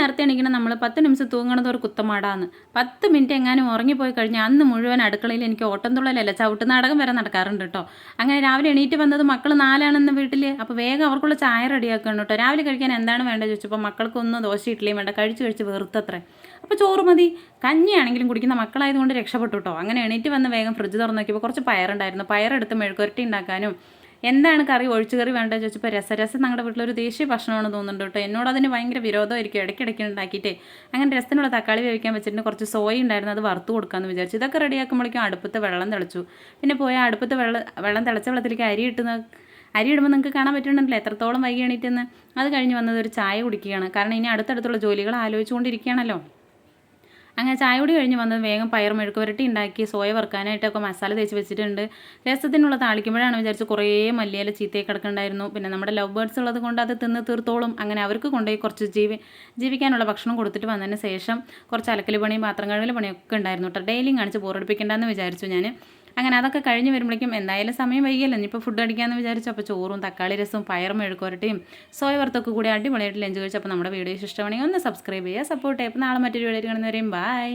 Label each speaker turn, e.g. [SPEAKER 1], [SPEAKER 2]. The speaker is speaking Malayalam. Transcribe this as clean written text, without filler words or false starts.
[SPEAKER 1] നേരത്തെ എണീക്കണം നമ്മൾ 10 നിമിഷം തൂങ്ങണത് ഒരു കുത്തമാടാന്ന്. 10 മിനിറ്റ് എങ്ങാനും ഉറങ്ങിപ്പോയി കഴിഞ്ഞാൽ അന്ന് മുഴുവൻ അടുക്കളയിൽ എനിക്ക് ഓട്ടം തുള്ളലല്ല ചവിട്ട് നാടകം വരെ നടക്കാറുണ്ട് കേട്ടോ. അങ്ങനെ രാവിലെ എണീറ്റ് വന്നത് മക്കൾ 4 വീട്ടിൽ. അപ്പോൾ വേഗം അവർക്കുള്ള ചായ റെഡിയാക്കണം കേട്ടോ. രാവിലെ കഴിക്കാൻ എന്താണ് വേണ്ടത് ചോദിച്ചപ്പോൾ മക്കൾക്കൊന്നും ദോശ ഇഡ്ഡലിയും വേണ്ട, കഴിച്ച് വെറുത്തത്രേ. അപ്പോൾ ചോറ് മതി. കഞ്ഞിയാണെങ്കിലും കുടിക്കുന്ന മക്കളായതുകൊണ്ട് രക്ഷപ്പെട്ടു കേട്ടോ. അങ്ങനെ എണീറ്റ് വന്ന് വേഗം ഫ്രിഡ്ജ് തുറന്ന് നോക്കിയപ്പോൾ കുറച്ച് പയറുണ്ടായിരുന്നു. പയറെടുത്ത് മെഴുക്കുരട്ടി ഉണ്ടാക്കാനും എന്താണ് കറി, ഒഴിച്ചു കറി വേണ്ടത് ചോദിച്ചപ്പോൾ രസം ഞങ്ങളുടെ വീട്ടിലൊരു ദേശീയ ഭക്ഷണമാണ് തോന്നുന്നുണ്ട് കേട്ടോ. എന്നോട് അതിന് ഭയങ്കര വിരോധമായിരിക്കും. ഇടയ്ക്കിടയ്ക്ക് ഉണ്ടാക്കിയിട്ടേ അങ്ങനെ രസത്തിനുള്ള തക്കാളി വേവിക്കാൻ വെച്ചിട്ട് കുറച്ച് സോയ ഉണ്ടായിരുന്നു, അത് വറുത്ത് കൊടുക്കാമെന്ന് വിചാരിച്ചു. ഇതൊക്കെ റെഡിയാക്കുമ്പോഴേക്കും അടുപ്പത്ത് വെള്ളം തിളച്ചു. പിന്നെ പോയ അടുപ്പത്ത് വെള്ളം തിളച്ച വെള്ളത്തിലേക്ക് അരി ഇടുമ്പോൾ നിങ്ങൾക്ക് കാണാൻ പറ്റുന്നുണ്ടല്ലോ എത്രത്തോളം വൈകി എണീറ്റെന്ന്. അത് കഴിഞ്ഞ് വന്നത് ഒരു ചായ കുടിക്കുകയാണ്. കാരണം ഇനി അടുത്തടുത്തുള്ള ജോലികൾ ആലോചിച്ചുകൊണ്ടിരിക്കുകയാണല്ലോ. അങ്ങനെ ചായ കൂടി കഴിഞ്ഞ് വന്നത് വേഗം പയർ മെഴുക്കുവരട്ടി ഉണ്ടാക്കി. സോയ വറുക്കാനായിട്ടൊക്കെ മസാല തേച്ച് വെച്ചിട്ടുണ്ട്. രസത്തിനുള്ള താളിക്കുമ്പോഴാണ് വിചാരിച്ച് കുറേ മല്ലിയില ചീത്തയൊക്കെ കിടക്കുന്നുണ്ടായിരുന്നു. പിന്നെ നമ്മുടെ ലവ് ബേർഡ്സ് ഉള്ളത് കൊണ്ട് അത് തിന്ന് തീർത്തോളും. അങ്ങനെ അവർക്ക് കൊണ്ടുപോയി കുറച്ച് ജീവിക്കാനുള്ള ഭക്ഷണം കൊടുത്തിട്ട് വന്നതിന് ശേഷം കുറച്ച് അലക്കൽ പണിയും പാത്രം കഴുകൽ പണിയൊക്കെ ഉണ്ടായിരുന്നു കേട്ടോ. ഡെയിലിയും കാണിച്ച് ബോറടിപ്പിക്കേണ്ടെന്ന് വിചാരിച്ചു ഞാൻ. അങ്ങനെ അതൊക്കെ കഴിഞ്ഞ് വരുമ്പോഴേക്കും എന്തായാലും സമയം വൈകിയല്ലോ, ഇനിയിപ്പോൾ ഫുഡ് അടിക്കാമെന്ന് വിചാരിച്ചു. അപ്പോൾ ചോറും തക്കാളി രസവും പയറും മെഴുക്കുവരട്ടിയും സോയ വറുത്തൊക്കെ കൂടി അടിപൊളിയായിട്ട് ലഞ്ച് കഴിച്ചപ്പോൾ നമ്മുടെ വീഡിയോ ഇഷ്ടമാണെങ്കിൽ ഒന്ന് സബ്സ്ക്രൈബ് ചെയ്യുക, സപ്പോർട്ട് ചെയ്യുക. അപ്പോൾ നാളെ മറ്റൊരു വീഡിയോ കാണുന്നവരെയും ബൈ.